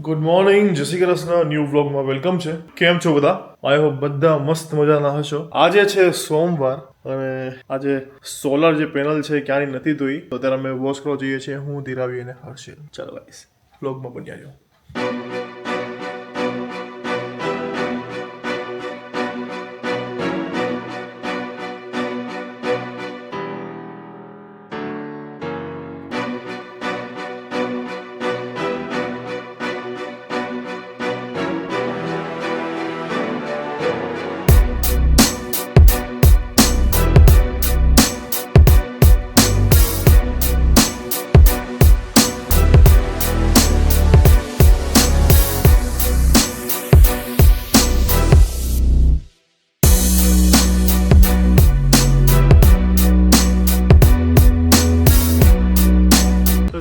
Good morning, જય Shri Krishna. New વ્લોગમાં welcome છે. કેમ છો બધા? આઈ હોપ બધા મસ્ત મજાના હશો. આજે છે સોમવાર અને આજે સોલર જે પેનલ છે ક્યાંની નથી ધોઈ, તો ત્યારે અમે વોશ કરવા જઈએ છીએ, હું ધીરાવી અને હર્ષિલ. ચાલો ગાઈસ, વ્લોગમાં બન્યા જાઓ.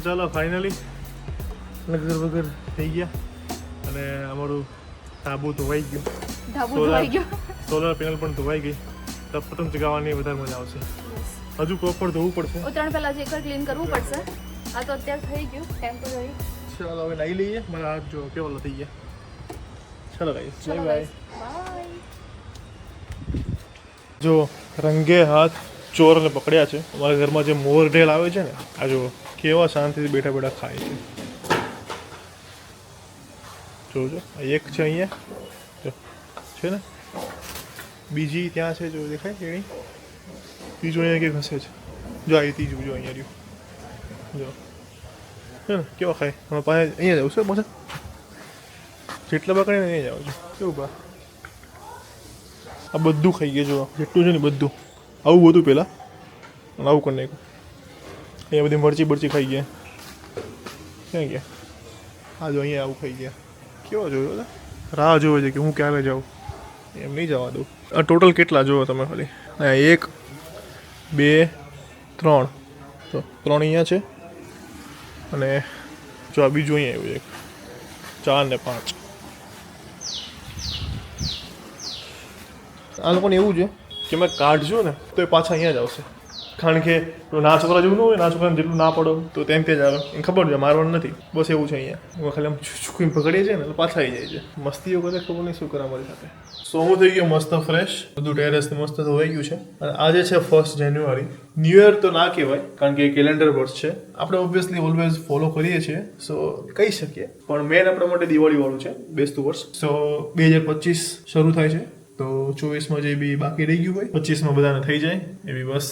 ચાલો ફાઇનલી લગર વગર થઈ ગયા અને અમારું ધાબુ ધોવાઈ ગયું, સોલર પેનલ પણ ધોવાઈ ગઈ. તો પતંગ ચગાવવાની વધારે મજા આવશે. હજુ પ્રોપર ધોવું પડશે, ઉત્તરાયણ પહેલા જે એકવાર ક્લીન કરવું પડશે. આ તો અત્યારે થઈ ગયું ટેમ્પરરી. ચાલો હવે નાઈ લઈએ. મારા હાથ જો કેવા થઈ ગયા. ચાલો ગાઈસ, બાય બાય. જો રંગે હાથ ચોરને પકડ્યા છે. અમારા ઘરમાં જે મોર ઢેલ આવે છે ને, આ જો કેવા શાંતિથી બેઠા બેઠા ખાય છે. જોજો, એક છે અહીંયા જો છે ને, બીજી ત્યાં છે, જો દેખાય એની. ત્રીજો અહીંયા કે ઘસે છે. જો આ ત્રીજું જો અહીંયા રહ્યું, જો છે ને કેવા ખાય. અમે પાસે અહીંયા જાઉં છું, બસ જેટલા પકડે ને અહીંયા જાઉં છું. કેવું બા આ બધું ખાઈ ગયા. જો જેટલું છે ને બધું આવું બધું પહેલાં આવું કરી નાખ્યું. અહીંયા બધી મરચી બરચી ખાઈ ગયા. ક્યાં ગયા? હા જો અહીંયા આવું ખાઈ ગયા. કેવા જોયો હતા? રાહ જોવે છે કે હું ક્યારે જાઉં. એમ નહીં જવા દઉં. આ ટોટલ કેટલા જોવો તમે ખાલી? અહીંયા 1 2 3, તો 3 અહીંયા છે અને જો આ બીજું અહીંયા આવ્યું છે 4 ને 5. આ લોકોને એવું છે કે મેં કાઢજો ને તો એ પાછા અહીંયા જ આવશે. કારણ કે ના છોકરા જેવું ન હોય, ના છોકરાને જેટલું ના પડો તો તેમ તે જ આવે. એને ખબર છે મારવાનું નથી, બસ એવું છે. અહીંયા ખાલી આમ છૂકીને પકડીએ છીએ ને એટલે પાછા આવી જાય છે. મસ્તીઓ કરે, ખબર નહીં શું કરે અમારી સાથે. સો હું થઈ ગયો મસ્ત ફ્રેશ, બધું ટેરેસ મસ્ત ધોવાઈ ગયું છે. અને આજે છે 1 જાન્યુઆરી. ન્યૂ યર તો ના કહેવાય કારણ કે કેલેન્ડર વર્ષ છે. આપણે ઓબ્વિયસલી ઓલવેઝ ફોલો કરીએ છીએ, સો કહી શકીએ. પણ મેન આપણા માટે દિવાળીવાળું છે, બેસતું વર્ષ. સો 2025 શરૂ થાય છે. તો 24માં જે બી બાકી રહી ગયું હોય 25માં બધાને થઈ જાય એવી બસ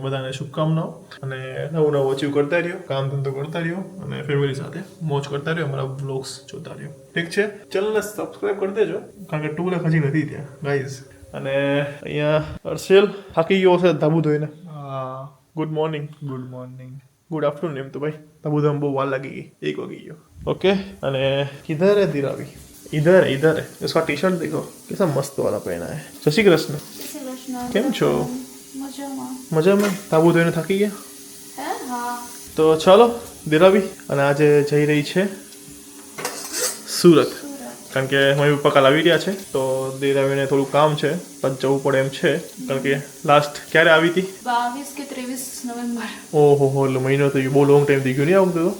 બધાને શુભકામનાઓ. અને નવું અચીવ કરતા રહ્યો, કામ ધંધો કરતા રહ્યો અને ફેમિલી સાથે મોજ કરતા રહ્યો. અમારા વ્લોગ્સ જોતા રહ્યો. ઠીક છે, ચેનલને સબસ્ક્રાઈબ કરી દેજો કારણ કે 2 લાખ હજી નથી ત્યાં ગાઈઝ. અને અહીંયા હર્ષિલ થાકી ગયો હશે ધાબુ ધોઈને. Good morning. Good morning. Good afternoon એમ તો ભાઈ. ધાબુ ધોવામાં બહુ વાર લાગી ગઈ, 1 વાગી ગયો. ओके, અને કિધર હે ધીરાવી? इधर है, इधर है. इसका टी शर्ट देखो कैसा मस्त वाला पहना है. जय श्री कृष्ण. કેમ છો? મજામાં. ધાબુ ધોઈને થાકી ગયા? તો ચાલો દિરાવી. અને આજે જઈ રહી છે સુરત કારણ કે મમ્મી પપ્પા કાલ આવી રહ્યા છે. તો દિરાવીને થોડું કામ છે, પછી જવું પડે એમ છે. કારણ કે લાસ્ટ ક્યારે આવી હતી? 22 કે 23 નવેમ્બર. ઓહો હો, એટલે મહિનો થઈ ગયો. બહુ લોંગ ટાઈમ થઈ ગયો નહીં આવતું તો.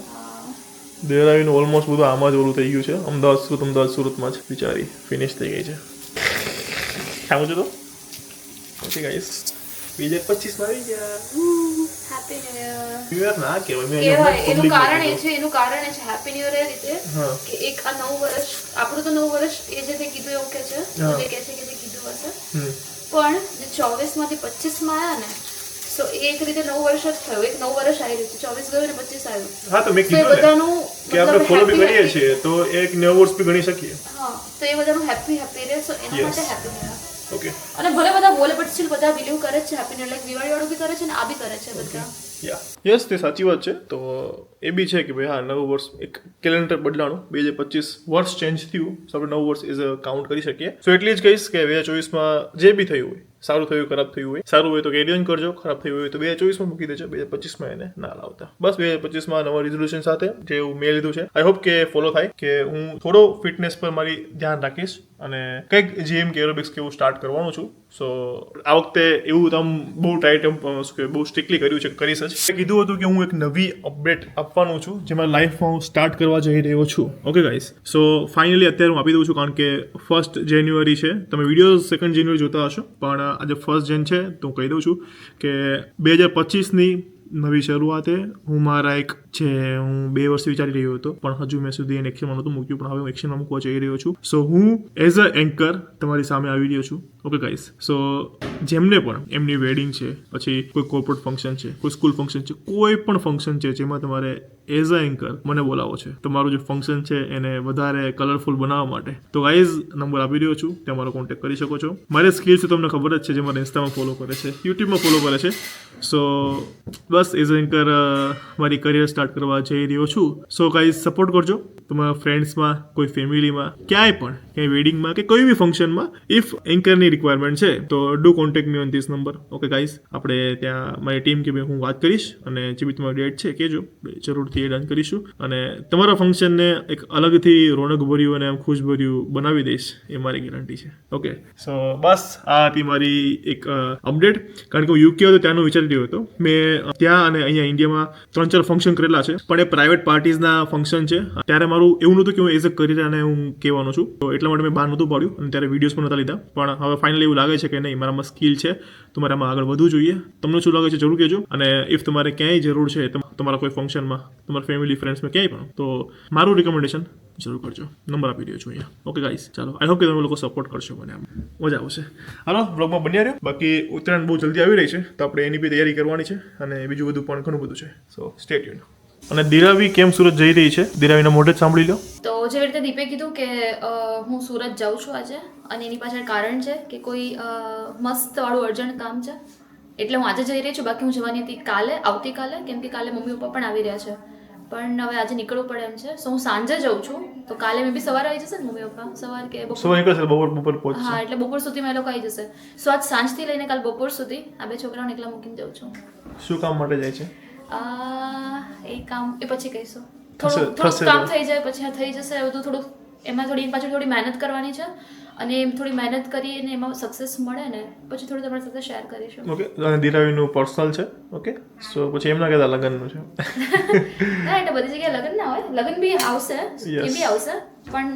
દેરાવીનું ઓલમોસ્ટ બધું આમાં જ ઓલું થઈ ગયું છે. અમદાવાદ સુરતમાં જ બિચારી ફિનિશ થઈ ગઈ છે. ખાવું છે તો ઓકે ગાઈસ, 2025 માં આવી ગયા. Happy new year. New year ના કહેવાય. એનું કારણ એ છે હેપી ન્યુ યર એ રીતે કે એક આ નવું વર્ષ, આપણું તો નવું વર્ષ એ જે તે કીધું એવું કે છે, જે કે છે કે તે કીધું હશે. પણ જે 24 માંથી 25 માં આયા ને, તો એક રીતે નવું વર્ષ જ થયું. એક નવું વર્ષ આવી રહ્યું છે. 24 ગયું ને 25 આવ્યું. હા, તો મેં કીધું બધાનું કે આપણે ફોલો બી કરીએ છીએ તો એક નવું વર્ષ બી ગણી શકીએ. હા, તો એ બધાનું હેપી રહે. સો એના માટે હેપી ન્યુ યર. ઓકે. અને ભલે બધા બોલે બટ સ્ટીલ બધા બિલીવ કરે છે happy new year. Like Diwali વાળું બી કરે છે ને આ બી કરે છે બધા. યસ, તે સાચી વાત છે. તો એ બી છે કે ભાઈ હા, નવું વર્ષ એક કેલેન્ડર બદલાણું, 2025 વર્ષ ચેન્જ થયું, તો આપણે નવું વર્ષ ઇઝ કાઉન્ટ કરી શકીએ. સો એટલી જ કહીશ કે 2024માં જે બી થયું હોય, સારું થયું ખરાબ થયું હોય, સારું હોય તો કેરી ઓન કરજો, ખરાબ થયું હોય તો 2024માં મૂકી દેજો, 2025માં એને ના લાવતા. બસ 2025માં નવા રિઝોલ્યુશન સાથે જે મેં લીધું છે, આઈ હોપ કે ફોલો થાય. કે હું થોડો ફિટનેસ પર મારી ધ્યાન રાખીશ અને કંઈક જીમ કે એરોબિક્સ કે એવું સ્ટાર્ટ કરવાનું છું. સો આ વખતે એવું તો આમ બહુ ટાઈટ શું કે બહુ સ્ટ્રિક્ટલી કર્યું છે, કરીશ જ. મેં કીધું હતું કે હું એક નવી અપડેટ આપવાનું છું જેમાં લાઈફમાં હું સ્ટાર્ટ કરવા જઈ રહ્યો છું. ઓકે ગાઈસ, સો ફાઇનલી અત્યારે હું આપી દઉં છું, કારણ કે 1 જાન્યુઆરી છે. તમે વિડીયો 2 જાન્યુઆરી જોતા હશો, પણ આજે 1 જાન છે તો હું કહી દઉં છું કે 2025ની નવી શરૂઆતે હું મારા એક જે હું 2 વર્ષ વિચારી રહ્યો હતો, પણ હજુ મેં સુધી એને એક્શનમાં નહોતું મૂક્યું, પણ હવે હું એક્શનમાં મૂકવા જઈ રહ્યો છું. સો હું એઝ અ એન્કર તમારી સામે આવી રહ્યો છું. ઓકે ગાઈસ, સો જેમને પણ એમની વેડિંગ છે, પછી કોઈ કોર્પોરેટ ફંક્શન છે, કોઈ સ્કૂલ ફંક્શન છે, કોઈ પણ ફંક્શન છે જેમાં તમારે એઝ અ એન્કર મને બોલાવો છે, તમારું જે ફંક્શન છે એને વધારે કલરફુલ બનાવવા માટે, તો ગાઈઝ નંબર આપી રહ્યો છું, ત્યાં મારો કોન્ટેક્ટ કરી શકો છો. મારી સ્કિલ્સ તમને ખબર જ છે, જે મારા ઇન્સ્ટામાં ફોલો કરે છે, યુટ્યુબમાં ફોલો કરે છે. સો બસ એઝ અ એન્કર મારી કરિયર સ્ટાર્ટ કરવા જઈ રહ્યો છું. સો ગાઈઝ સપોર્ટ કરજો તમારા ફ્રેન્ડ્સમાં, કોઈ ફેમિલીમાં, ક્યાંય વેડિંગમાં કે કોઈ બી ફંક્શનમાં ઇફ એન્કરની રિક્વાયરમેન્ટ છે તો do contact me on this number. Okay guys, આપણે ત્યાં મારી ટીમ કે ભાઈ હું વાત કરીશ, અને જે બી તમારી ડેટ છે કહેજો, જરૂરથી એ ડન કરીશું, અને તમારા ફંક્શનને એક અલગથી રોનકભર્યું અને આમ ખુશભર્યું બનાવી દઈશ, એ મારી ગેરંટી છે. ઓકે, સો બસ આ હતી મારી એક અપડેટ. કારણ કે હું યુકે હતો ત્યાંનું વિચારી રહ્યો હતો. મેં ત્યાં અને અહીંયા ઇન્ડિયામાં 3-4 ફંક્શન કરેલા છે, પણ એ પ્રાઇવેટ પાર્ટીઝના ફંક્શન છે. ત્યારે મારું એવું નહોતું કે હું એઝ અ કરિયર અને હું કહેવાનો છું, તો એટલા માટે મેં બહાર નહોતું પાડ્યું, અને ત્યારે વિડીયોઝ પણ નહોતા લીધા. પણ હવે ફાઇનલી એવું લાગે છે કે નહીં, મારામાં સ્કિલ છે, તો મારે આમાં આગળ વધવું જોઈએ. તમને શું લાગે છે જરૂર કહેજો, અને ઇફ તમારે ક્યાંય જરૂર છે તમારા કોઈ ફંક્શનમાં, તમારા ફેમિલી ફ્રેન્ડ્સમાં ક્યાંય પણ, તો મારું રિકમેન્ડેશન જરૂર કરજો. નંબર આપી રહ્યો છું અહીંયા. ઓકે ગાઈસ, ચાલો, આઈ હોપ કે તમે લોકો સપોર્ટ કરશો, મને આમ મજા આવશે. હાલો, બ્લોગમાં બન્યા રહ્યો. બાકી ઉત્તરાયણ બહુ જલ્દી આવી રહી છે, તો આપણે એની બી તૈયારી કરવાની છે, અને બીજું બધું પણ ઘણું બધું છે. સો સ્ટે ટ્યુન. અને દિરાવી કેમ સુરત જઈ રહી છે, દિરાવીના મોઢે જ સાંભળી લો. તો જેવી રીતે દીપે કીધું કે હું સુરત જાઉં છું આજે, અને એની પાછળ કારણ છે કે કોઈ મસ્ત વાળું અર્જન્ટ કામ છે, એટલે હું આજે જઈ રહી છું. બાકી હું જવાની હતી આવતીકાલે, કેમ કે કાલે મમ્મી પપ્પા પણ આવી રહ્યા છે, પણ હવે આજે નીકળવું પડે એમ છે. સો હું સાંજે જાઉં છું, તો કાલે મેં બી સવારે આવી જશે ને મમ્મી પપ્પા, સવાર કે સવારે નીકળશે, બપોર પહોંચશે. હા, એટલે બપોર સુધીમાં એ લોકો આવી જશે. સો આજ સાંજથી લઈને કાલ બપોર સુધી આ 2 છોકરાઓને એકલા મૂકીને જાઉં છું. શું કામ માટે જાય છે? એ કામ એ પછી કહીશું. થોડું કામ થઈ જાય પછી થઈ જશે બધું. થોડુંક એમાં પાછળ થોડી મહેનત કરવાની છે, અને થોડી મહેનત કરીને એમાં સક્સેસ મળે ને પછી થોડું તમારી સાથે શેર કરીશું. ઓકે, અને દિરાવીનું પર્સનલ છે. ઓકે, સો પછી એમના કહેતા લગ્નનું છે. ના, એટલે બધી જગ્યાએ લગ્ન ના હોય, લગ્ન બી આવશે, એ બી આવશે, પણ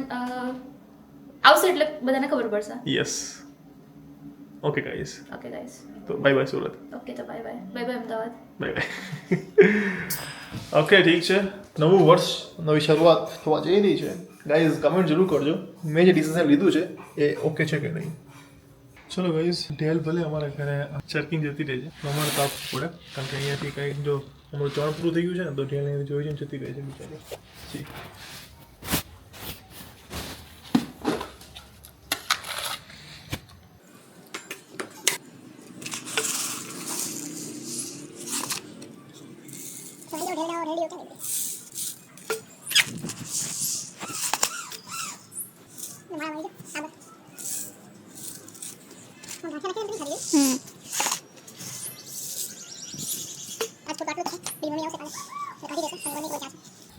આવશે એટલે બધાને ખબર પડશે. Yes. Okay guys. Okay guys, તો બાય બાય સુરત. ઓકે, તો bye bye Ahmedabad. Bye bye. Okay, ઠીક છે. નવું વર્ષ, નવી શરૂઆત થવા જઈ રહી છે. ગાઈઝ કમેન્ટ જરૂર કરજો મેં જે ડિસિઝન લીધું છે એ ઓકે છે કે નહીં. ચલો ગાઈઝ, ઢેલ ભલે અમારા ઘરે ચર્કિંગ જતી રહે છે, અમારે તો આપવું પડે, કારણ કે અહીંયાથી કંઈક જો અમારું ચણ પૂરું થઈ ગયું છે ને, તો ઢેલ જોઈ જઈને જતી રહે છે બિચારી. જી.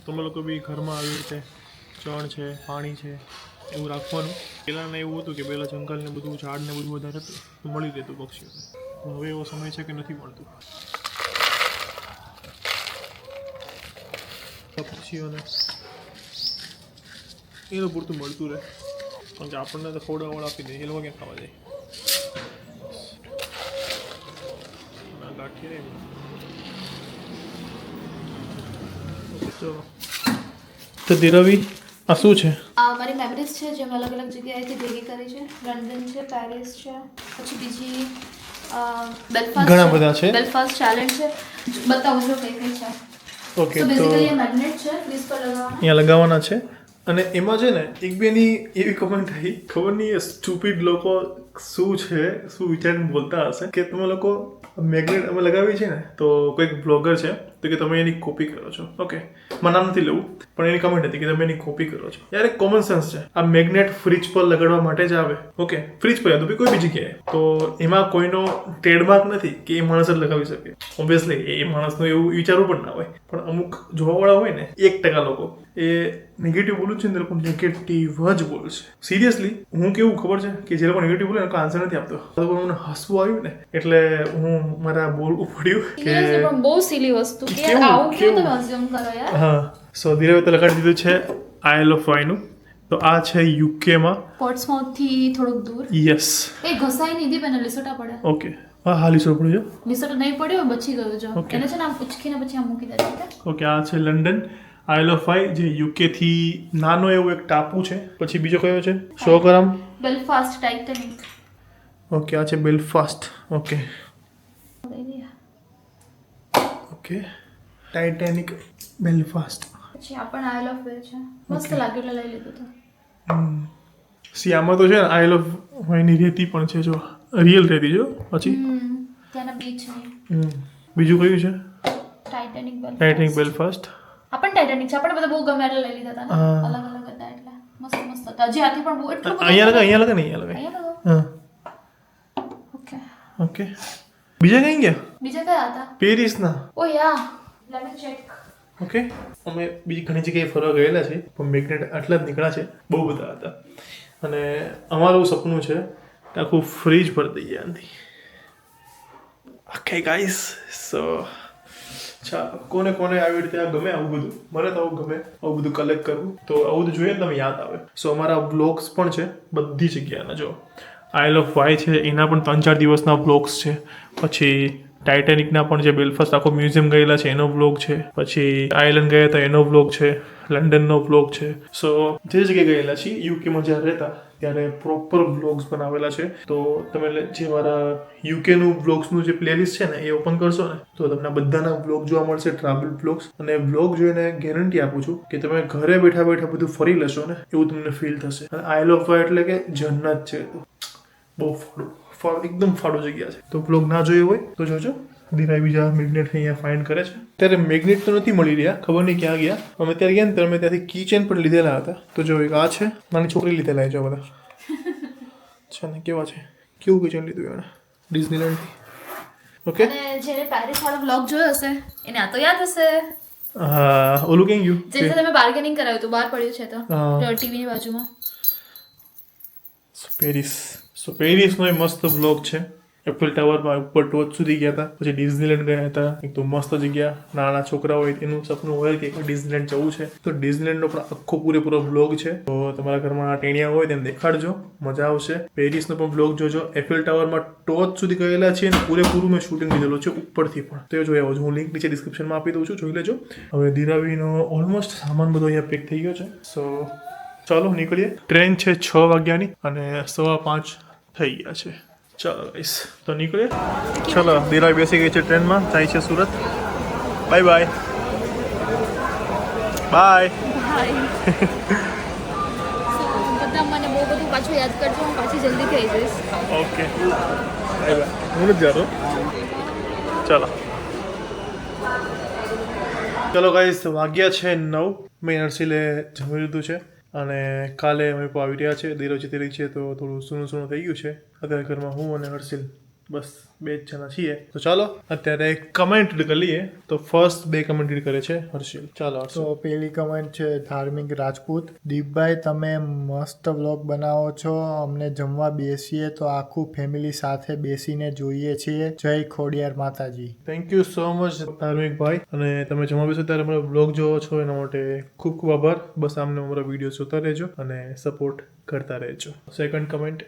તમે લોકો બી ઘરમાં આવી રીતે ચણ છે, પાણી છે, એવું રાખવાનું. પહેલાંને એવું હતું કે પહેલાં જંગલને બધું ઝાડ ને બધું વધારે હતું, તો મળી રહેતું પક્ષીઓને. હવે એવો સમય છે કે નથી મળતું. પક્ષીઓને એ તો પૂરતું મળતું રહે, કારણ કે આપણને તો ખવડાવડ આપી દે, એ લોકો ક્યાં ખાવા જાય. ગાંઠી રહી. તો દિરાવી, આ શું છે? મારી મેમરીઝ છે જે મેં અલગ અલગ જગ્યાએથી ભેગી કરી છે. લંડન છે, પેરિસ છે, પછી બીજી બેલફાસ્ટ, ઘણા બધા છે. બેલફાસ્ટ ચેલેન્જ છે, બતાવું છું કઈ કઈ છે. ઓકે, તો બેઝિકલી એ મેગ્નેટ છે, ફ્રીઝ પર લગાવવાના. અહીંયા લગાવવાના છે. અને એમાં છે ને એક બેની એવી કમેન્ટ થઈ, ખબર નહીં એ સ્ટુપિડ લોકો શું છે, શું વિચારીને બોલતા હશે કે તમે લોકો મેગ્નેટ અમે લગાવી છે ને, તો કોઈક બ્લોગર છે તો કે તમે એની કોપી કરો છો. ઓકે, મને નામ નથી લેવું, પણ એની કમેન્ટ હતી કે તમે એની કોપી કરો છો. યાર એક કોમન સેન્સ છે. આ મેગ્નેટ ફ્રીજ પર લગાડવા માટે જ આવે. ઓકે, ફ્રીજ પર યાદ કોઈ બી જગ્યાએ, તો એમાં કોઈનો ટ્રેડમાર્ક નથી કે એ માણસ જ લગાવી શકે. ઓબ્વિયસલી એ માણસનું એવું વિચારવું પણ ના હોય, પણ અમુક જોવાવાળા હોય ને 1% લોકો એ નેગેટિવ બોલું છે ને તે લોકો નેગેટિવ જ બોલશે. સિરિયસલી હું કેવું ખબર છે કે જે લોકો નેગેટિવ બોલે એનો આન્સર નથી આપતો. તો મને હસવું આવ્યું ને એટલે હું મારા બોલવું પડ્યું કે પણ બહુ સિલી વસ્તુ કે યાર આવું કેવું તમે અઝ્યુમ કરો યાર. હા, સો ધીરે તો લગાડી દીધું છે આઇલ ઓફ વાયનું. તો આ છે યુકેમાં, પોર્ટ્સમાઉથ થી થોડુંક દૂર. યસ. એ ઘસાઈ નહીં દી પણ લીસોટા પડે. ઓકે, હા હાલી સો પડ્યું છે. લીસોટા નહીં પડ્યો બચી ગયો જો. એને છે ને આમ ઉચકીને પછી આમ મૂકી દે. ઓકે, આ છે લંડન. આઇલ ઓફ વાય જે યુકે થી નાનો એવો એક ટાપુ છે. પછી બીજો કયો છે? શો કરામ. Belfast Titanic. ઓકે, આ છે Belfast. Okay okay, Titanic, Belfast. પછી આ પણ આઇલ ઓફ વે છે. મસ્ત લાગ્યું એટલે લઈ લીધું તો. સી આમાં તો છે ને આઇલ ઓફ વાયની રેતી પણ છે, જો રિયલ રેતી જો. પછી ત્યાંના બીચ ને બીજું કયું છે? ટાઇટેનિક બેલફાસ્ટ. આ પણ ટાઇટેનિક છે. આપણે બધા બહુ ગમે એટલે લઈ લીધા હતા ને. અલગ અલગ હતા એટલે મસ્ત મસ્ત હતા. હજી આથી પણ બહુ એટલું અહીંયા લગે નહીં અહીંયા લગે. હા ઓકે ઓકે. બીજા કઈ ગયા? બીજા કયા હતા? પેરિસના. ઓ યા, લેટ મી ચેક. ઓકે, અમે બીજી ઘણી જગ્યાએ ફરવા ગયેલા છે, પણ મેગ્નેટ આટલા જ નીકળ્યા છે. બહુ બધા હતા. અને અમારું સપનું છે કે આખું ફ્રીજ ભરી દઈએ આનાથી. ઓકે ગાઈસ, સો ચાલો, કોને કોને આવી રીતે આ ગમે આવું બધું? મને તો આવું ગમે, આવું બધું કલેક્ટ કરવું. તો આવું બધું જોઈએ ને તમે યાદ આવે. સો અમારા વ્લોગ્સ પણ છે બધી જગ્યાના. જો આઇલ ઓફ વાય છે એના પણ 3-4 દિવસના વ્લોગ્સ છે. પછી ટાઇટેનિકના પણ જે બેલફાસ્ટ આખો મ્યુઝિયમ ગયેલા છે એનો વ્લોગ છે. પછી આયર્લેન્ડ ગયા હતા એનો વ્લોગ છે. લંડનનો વ્લોગ છે. સો જે જગ્યાએ ગયેલા છીએ યુકેમાં જ્યારે રહેતા ત્યારે પ્રોપર વ્લોગ્સ બનાવેલા છે. તો તમે જે મારા યુકેનું વ્લોગ્સનું જે પ્લેલિસ્ટ છે ને એ ઓપન કરશો ને તો તમને બધાના વ્લોગ જોવા મળશે, ટ્રાવેલ વ્લોગ્સ. અને વ્લોગ જોઈને ગેરંટી આપું છું કે તમે ઘરે બેઠા બેઠા બધું ફરી લેશો ને એવું તમને ફીલ થશે. અને આઇલ ઓફ વાય એટલે કે જન્નત છે. બહુ ફાડું એકદમ ફાડું જગ્યા છે. તો વ્લોગ ના જોયો હોય તો જોજો. ધીરા બીજા મેગ્નેટ અહીંયા ફાઇન્ડ કરે છે. ત્યારે મેગ્નેટ તો નથી મળી રહ્યા, ખબર નહીં ક્યાં ગયા. અમે ત્યારે ગયા ને ત્યારે અમે ત્યાંથી કી ચેન પણ લીધેલા હતા. તો જો એક આ છે, નાની છોકરી લીધેલા છે બધા છે ને. કેવા છે? કેવું કી ચેન લીધું એને? ડિઝનીલેન્ડથી. ઓકે, અને જેને પેરિસ વાળો વ્લોગ જોયો હશે એને આ તો યાદ હશે. હા, ઓલું કેમ ગયું? જેને તમે બાર્ગેનિંગ કરાવ્યું તો બહાર પડ્યું છે તો ટીવીની બાજુમાં. પેરિસ. સો પેરિસનો એ મસ્ત વ્લોગ છે. એફિલ ટાવરમાં ઉપર ટોચ સુધી ગયા હતા. પછી ડિઝનીલેન્ડ ગયા હતા. એક તો મસ્ત જગ્યા. નાના છોકરા હોય એનું સપનું હોય કે ડિઝનીલેન્ડ જવું છે, તો ડિઝનીલેન્ડનો પણ આખો પૂરેપૂરો વ્લોગ છે. તો તમારા ઘરમાં ટેણિયા હોય તેને દેખાડજો, મજા આવશે. પેરિસનો પણ વ્લોગ જોજો. એફિલ ટાવરમાં ટોચ સુધી ગયેલા છે અને પૂરેપૂરું મેં શૂટિંગ લીધેલું છે ઉપરથી પણ. તો એ જોઈ આવજો. હું લિંક નીચે ડિસ્ક્રિપ્શનમાં આપી દઉં છું, જોઈ લેજો. હવે ધીરાવીનો ઓલમોસ્ટ સામાન બધો અહીંયા પેક થઈ ગયો છે. સો ચાલો નીકળીએ. ટ્રેન છે 6 વાગ્યાની અને 5:15 થઈ ગયા છે. ચાલો ગાઈસ, તો નીકળીએ. ચાલો, ધીરા બેસી ગઈ છે ટ્રેનમાં, જાય છે સુરત. Bye bye bye. બધા મને બહુ બધું પાછું યાદ કરજો, હું પાછી જલ્દી થઈ જઈશ. Okay, bye bye. હું નથી જતો. ચાલો ચલો ગાઈસ, વાગ્યા છે 9. મેં હર્ષિલે જમી લીધું છે અને કાલે અમે લોકો આવી રહ્યા છે. ધીરો જતી રહી છે તો થોડું સૂનું થઈ ગયું છે. અત્યારે ઘરમાં હું અને હર્ષિલ બસ 2 જ જણા છીએ. તો ચાલો અત્યારે કમેન્ટ રીડ કરી લઈએ. તો ફર્સ્ટ 2 કમેન્ટ રીડ કરે છે હર્ષિલ. ચાલો. તો પેલી કમેન્ટ છે ધાર્મિક રાજપૂત. દીપભાઈ, તમે મસ્ત વ્લોગ બનાવો છો. અમને જમવા બેસીએ તો આખું ફેમિલી સાથે બેસીને જોઈએ છીએ. જય ખોડિયાર માતાજી. થેન્ક યુ સો મચ ધાર્મિક ભાઈ. અને તમે જમા બેસો ત્યારે અમારો બ્લોગ જોવો છો એના માટે ખૂબ ખૂબ આભાર. બસ આમને અમારા વિડીયો જોતા રહેજો અને સપોર્ટ કરતા રહેજો. સેકન્ડ કમેન્ટ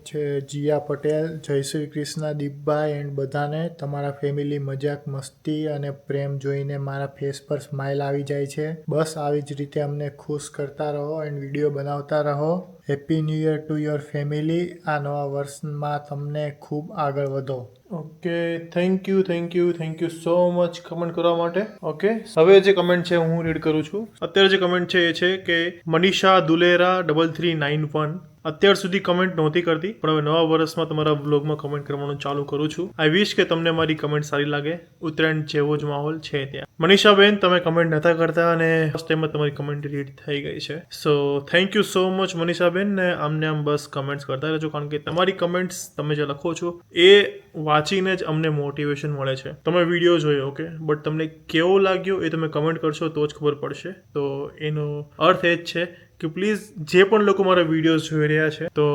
છે જીયા પટેલ. જય શ્રી કૃષ્ણ દીપભાઈ એન્ડ બધાને. તમારા ફેમિલી મજાક મસ્તી અને પ્રેમ જોઈને મારા ફેસ પર સ્માઇલ આવી જાય છે. બસ આવી જ રીતે અમને ખુશ કરતા રહો એન્ડ વિડીયો બનાવતા રહો. Happy new year to your family. આ નવા વર્ષમાં તમને ખૂબ આગળ વધો. Okay, thank you so much comment કરવા માટે. ઓકે, હવે જે કમેન્ટ છે હું રીડ કરું છું. અત્યારે જે કમેન્ટ છે એ છે કે મનીષા દુલેરા 3391 અત્યાર સુધી કમેન્ટ નહોતી કરતી, પણ હવે નવા વર્ષમાં તમારા વ્લોગમાં કમેન્ટ કરવાનું ચાલુ કરું છું. આઈ વિશ કે તમને મારી કમેન્ટ સારી લાગે. ઉત્તરાયણ જેવો જ માહોલ છે ત્યાં. મનીષાબેન, તમે કમેન્ટ નતા કરતા અને ફર્સ્ટ ટાઈમમાં તમારી કમેન્ટ રીડ થઈ ગઈ છે. So thank you so much મનીષાબેન. ને આમને આમ બસ કમેન્ટ્સ કરતા રહેજો, કારણ કે તમારી કમેન્ટ્સ તમે જે લખો છો એ વાંચીને જ અમને મોટિવેશન મળે છે. તમે વિડીયો જોયો ઓકે, બટ તમને કેવો લાગ્યો એ તમે કમેન્ટ કરશો તો જ ખબર પડશે. તો એનો અર્થ એ જ છે કે પ્લીઝ જે પણ લોકો મારા વિડીયોઝ જોઈ રહ્યા છે તો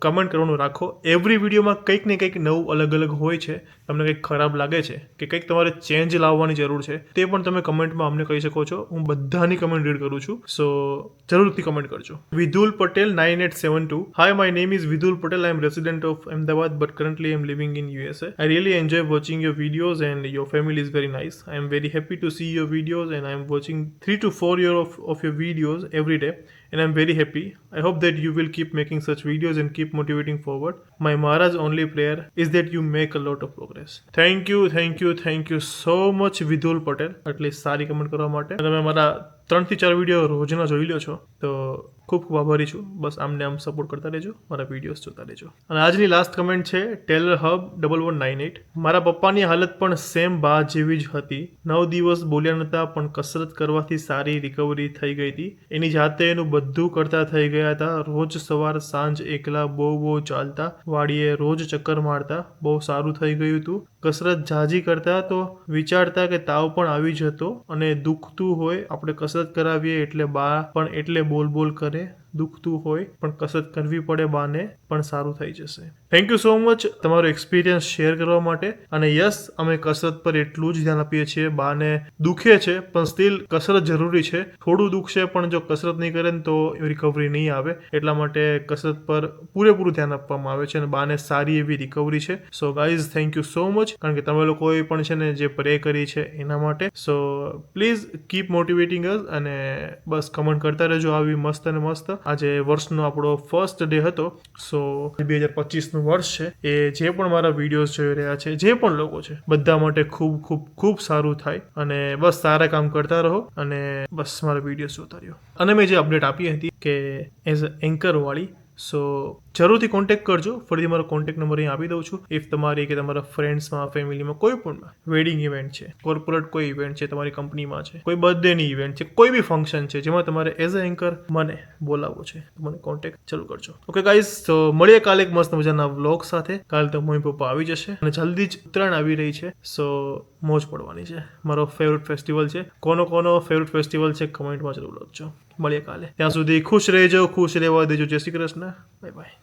કમેન્ટ કરવાનું રાખો. એવરી વિડીયોમાં કંઈક ને કંઈક નવું અલગ અલગ હોય છે. તમને કંઈક ખરાબ લાગે છે કે કંઈક તમારે ચેન્જ લાવવાની જરૂર છે, તે પણ તમે કમેન્ટમાં અમને કહી શકો છો. હું બધાની કમેન્ટ રીડ કરું છું, સો જરૂરથી કમેન્ટ કરજો. વિધુલ Patel 9872. Hi, my name is Vidul Patel. I am resident of Ahmedabad, but currently I am living in USA. I really enjoy watching your videos and your family is very nice. I am very happy to see your videos and I am watching 3 to 4 years of your videos every day. And I'm very happy. I hope that you will keep making such videos and keep motivating forward. My Maharaj only prayer is that you make a lot of progress. Thank you so much Vidul Patel. આટલી સારી comment કરવા માટે. તમે મારા 3 થી 4 video રોજના જોઈ લો છો તો ખૂબ ખૂબ આભારી છું. બસ આમને આમ સપોર્ટ કરતા રહેજો, મારા વિડીયોઝ જોતા રહેજો. અને આજની લાસ્ટ કમેન્ટ છે ટેલર હબ 1198. મારા પપ્પાની હાલત પણ સેમ બા જેવી જ હતી. 9 દિવસ બોલ્યા નહોતા, પણ કસરત કરવાથી સારી રિકવરી થઈ ગઈ હતી. એની જાતે એનું બધું કરતા થઈ ગયા હતા. રોજ સવાર સાંજ એકલા બહુ ચાલતા, વાડીએ રોજ ચક્કર મારતા. બહુ સારું થઈ ગયું હતું. કસરત ઝાઝી કરતા તો વિચારતા કે તાવ પણ આવી જતો અને દુખતું હોય આપણે કસરત કરાવીએ એટલે બા પણ એટલે બોલ કરે. દુખતું હોય પણ કસરત કરવી પડે બાને પણ સારું થઈ જશે. થેન્ક યુ સો મચ તમારો એક્સપિરિયન્સ શેર કરવા માટે. અને યસ, અમે કસરત પર એટલું જ ધ્યાન આપીએ છીએ. બાને દુખે છે પણ સ્ટીલ કસરત જરૂરી છે. થોડું દુખશે પણ જો કસરત નહીં કરે ને તો રિકવરી નહીં આવે. એટલા માટે કસરત પર પૂરેપૂરું ધ્યાન આપવામાં આવે છે અને બાને સારી એવી રિકવરી છે. So guys, thank you so much, કારણ કે તમે લોકોએ પણ છે ને જે પ્રે કરી છે એના માટે. સો પ્લીઝ કીપ મોટિવેટિંગ અસ અને બસ કમેન્ટ કરતા રહેજો આવી મસ્ત અને મસ્ત. આજે વર્ષનો આપણો ફર્સ્ટ ડે હતો. સો 2025નું વર્ષ છે. એ જે પણ મારા વિડીયોઝ જોઈ રહ્યા છે, જે પણ લોકો છે, બધા માટે ખૂબ સારું થાય અને બસ સારા કામ કરતા રહો અને બસ મારા વિડીયોઝ જોતા રહ્યો. અને મેં જે અપડેટ આપી હતી કે એઝ અ એન્કર વાળી, સો જરૂરથી કોન્ટેક્ટ કરજો. ફરીથી મારો કોન્ટેક્ટ નંબર અહીં આપી દઉં છું. ઇફ તમારી કે તમારા ફ્રેન્ડ્સમાં, ફેમિલીમાં કોઈ પણમાં વેડિંગ ઇવેન્ટ છે, કોર્પોરેટ કોઈ ઇવેન્ટ છે, તમારી કંપનીમાં છે, કોઈ બર્થડેની ઇવેન્ટ છે, કોઈ બી ફંક્શન છે જેમાં તમારે એઝ અ એન્કર મને બોલાવવો છે, તો મને કોન્ટેક્ટ ચાલુ કરજો. ઓકે ગાઈઝ, તો મળીએ કાલે એક મસ્ત મજાના વ્લોગ સાથે. કાલે તો મમ્મી પપ્પા આવી જશે અને જલ્દી જ ઉત્તરાયણ આવી રહી છે. સો મોજ પડવાની છે. મારો ફેવરેટ ફેસ્ટિવલ છે. કોનો ફેવરેટ ફેસ્ટિવલ છે કમેન્ટમાં જરૂર લખજો. મળીએ કાલે. ત્યાં સુધી ખુશ રહેજો, ખુશ રહેવા દેજો. જય શ્રી કૃષ્ણ. Bye bye.